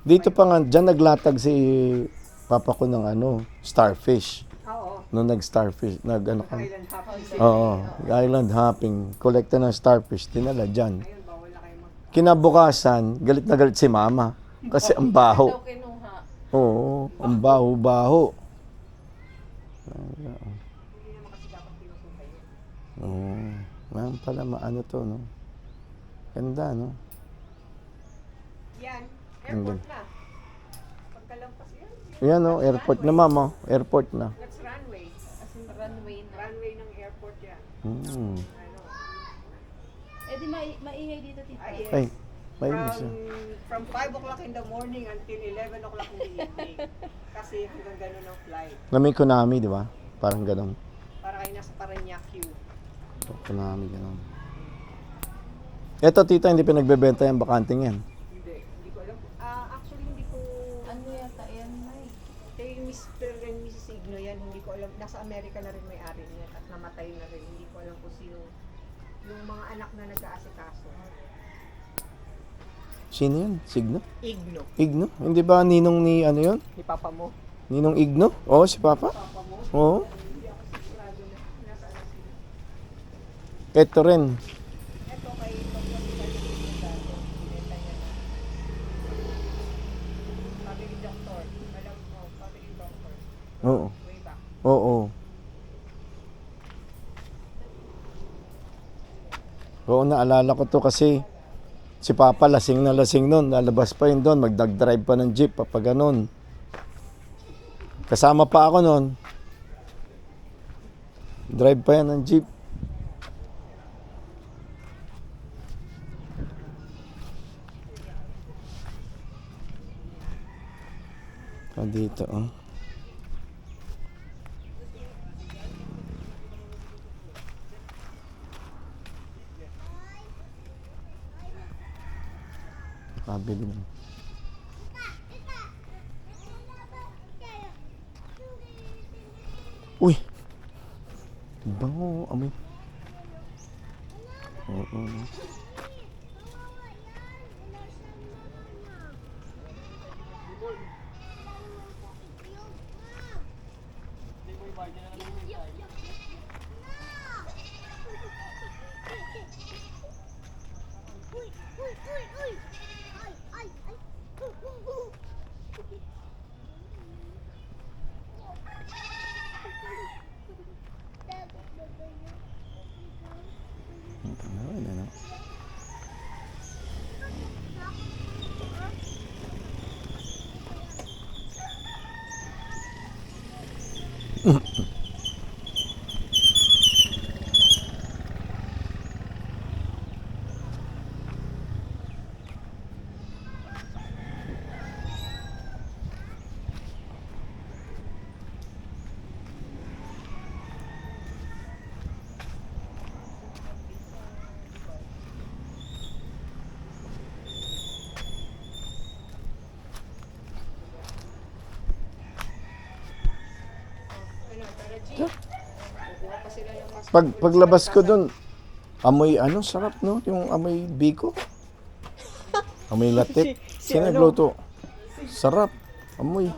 Dito pa nga, dyan naglatag si papa ko ng starfish. Oo. Nung nag-starfish, ano ka? Island hopping. Oo, island hopping. Kolekta ng starfish, dinala dyan. Ayun, bawal na kayo mag... Kinabukasan, galit na galit si mama. Kasi ang baho. Daw kinuha. Oo, ang baho-baho. Hindi naman kasi dapat pinupunta yun. Oo. Ngayon pala, maano to, no? Ganda, no? Yan, Ang airport ganda. na. Pagkalampas yan, Yan, no? Airport na, mama. Airport na. that's runway. As in runway na. Runway ng airport yan. Hmm. Ano? Eh di maingay dito, tita. Ah, yes. Ay, may From, isa. from 5 o'clock in the morning until 11 o'clock in the evening. Kasi hanggang ganun ang flight. May Konami, di ba? Parang ganun. Para kayo nasa Parañaque. Konami, ganun. Eto, tita, hindi pinagbebenta yung bakanting yan. Hindi ko alam. Actually, hindi ko... Ano yata yan, May? Kay Mr. and Mrs. Igno yan, hindi ko alam. Nasa Amerika na rin may-ari niyan at namatay na rin. Hindi ko alam kung sino yung mga anak na nag-aasikaso. Sino yan? Signo? Igno. Igno? Hindi ba ninong ni ano yun? Ni Papa mo. Ninong Igno? Oo, si Papa? Papa mo? Oo. Hindi ako sigurado na nasaan na sila. Ito rin. Ito kay Dr. Vital na dati. Binenta niya na. Family doctor. Alam mo, family doctor. Oo. Way back. Oo. Oo, naalala ko to kasi si Papa lasing na lasing nun. Lalabas pa yun doon. Magdag-drive pa ng jeep. Papaganon. Kasama pa ako nun. Drive pa yan ng jeep. Dito, oh. Kabili mo. Uy! Bango, amoy. Oo. Ano? Ano, Tara G. Kukuha pa sila ng mas... Paglabas ko doon, amoy sarap no? Yung amoy biko. Amoy latik. Sino nagluto? Sarap. Amoy.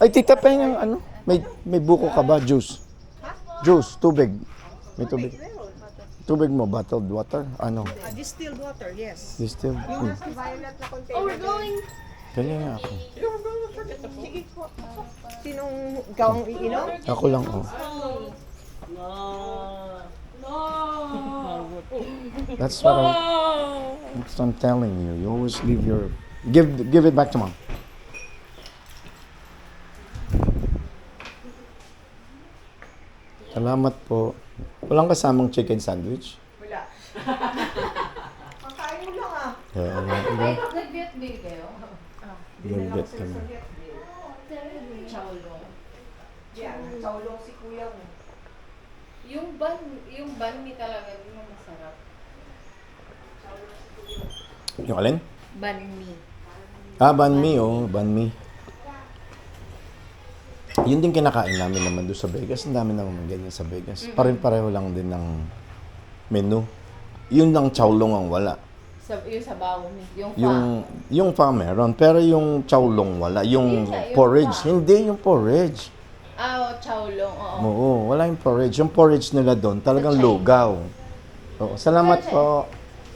Ay, tita pa yung may buko ka ba? Juice. Juice, tubig. May tubig. Meron. Tubig mo, bottled water? Ano? Distilled water, yes. Distilled? Yung nasa violet na container. Oh, we're going. Kanya nga ako. Sige po. Sinong gawang iinom? Ako lang, oh. That's what I'm telling you. You always leave your... Give it back to mom. Salamat po. Walang kasamang chicken sandwich? Wala. Pagkain mo lang ah. Yeah, Ay, nag-viet bill kayo? Nag-get kami. Chowlo. Yan, saulong si kuya mo. Yung ban mi talaga, yung masarap. Yung alin? Ban mi. Banh mi, oh. Banh mi. Yun din kinakain namin naman doon sa Vegas. Ang dami naman ganyan sa Vegas. Pareho lang din ng menu. Yun lang chowlong ang wala. Yung sabaw, yung fa. Yung pho meron, pero yung chowlong wala. Yung Yun nga, yung porridge, pho. hindi yung porridge. Chowlong, oo. Oo, wala yung porridge. Yung porridge nila doon, talagang Sa China. lugaw. Oo, salamat Sa- po.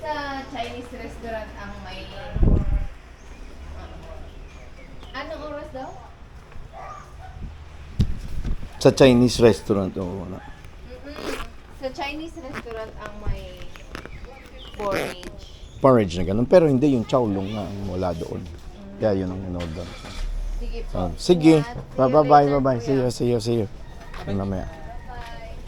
Sa Chinese restaurant ang may... Anong oras daw? Sa Chinese restaurant, oo, wala. Sa Chinese restaurant ang may porridge. Porridge na ganun. Pero hindi yung chowlong nga, ang wala doon. Kaya yun ang in-order. Sige po. Sige, Ingat. See you bye-bye, later, bye-bye. kuya. See you. Mamaya. Bye.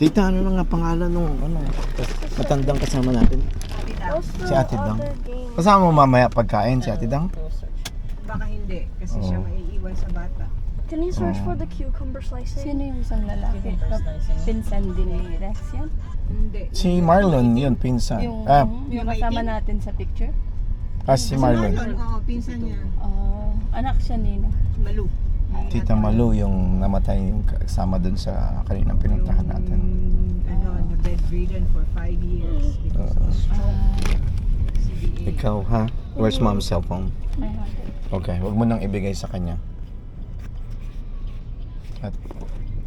Tita, ano na nga pangalan nung matandang kasama natin? Si Ate Dang. Kasama mo mamaya pagkain si Ate Dang? Baka hindi, kasi siya Oo. maiiwan sa bata. Can you search for the cucumber slicing? Sino yung isang lalaki? Pinsan din ni Rex yan? Hindi. Si Marlon, yun, pinsan. Yung, Yung yung kasama natin sa picture? si Marlon. Oo, pinsan niya. Anak siya nina. Malu. Tita Malu, yung namatay yung kasama dun sa kaninang pinuntahan natin. Na bedridden for 5 years because of stroke. CBA. Ikaw, ha? Where's mom's cellphone? I have it. Okay, wag mo nang ibigay sa kanya. At